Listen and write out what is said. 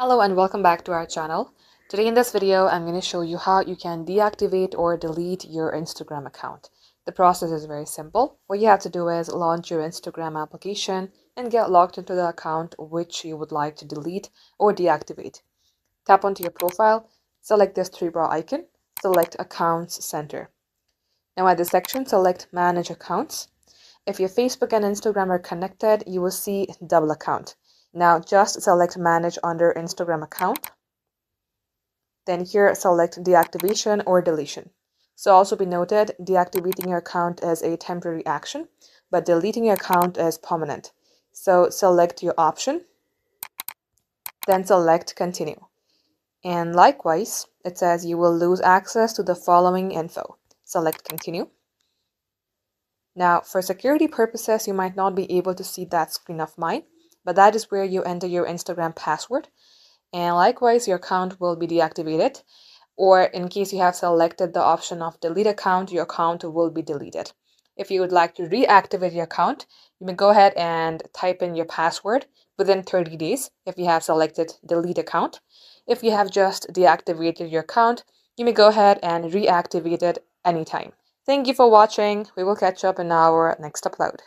Hello and welcome back to our channel. Today in this video, I'm going to show you how you can deactivate or delete your Instagram account. The process is very simple. What you have to do is launch your Instagram application and get logged into the account which you would like to delete or deactivate. Tap onto your profile, select this three-bar icon, select Accounts Center. Now at this section, select Manage Accounts. If your Facebook and Instagram are connected, you will see double account. Now just select Manage under Instagram account. Then here select Deactivation or Deletion. So also be noted, deactivating your account is a temporary action, but deleting your account is permanent. So select your option, then select Continue. And likewise, it says you will lose access to the following info. Select Continue. Now, for security purposes, you might not be able to see that screen of mine, but that is where you enter your Instagram password. And likewise, your account will be deactivated. Or in case you have selected the option of delete account, your account will be deleted. If you would like to reactivate your account, you may go ahead and type in your password within 30 days if you have selected delete account. If you have just deactivated your account, you may go ahead and reactivate it anytime. Thank you for watching. We will catch up in our next upload.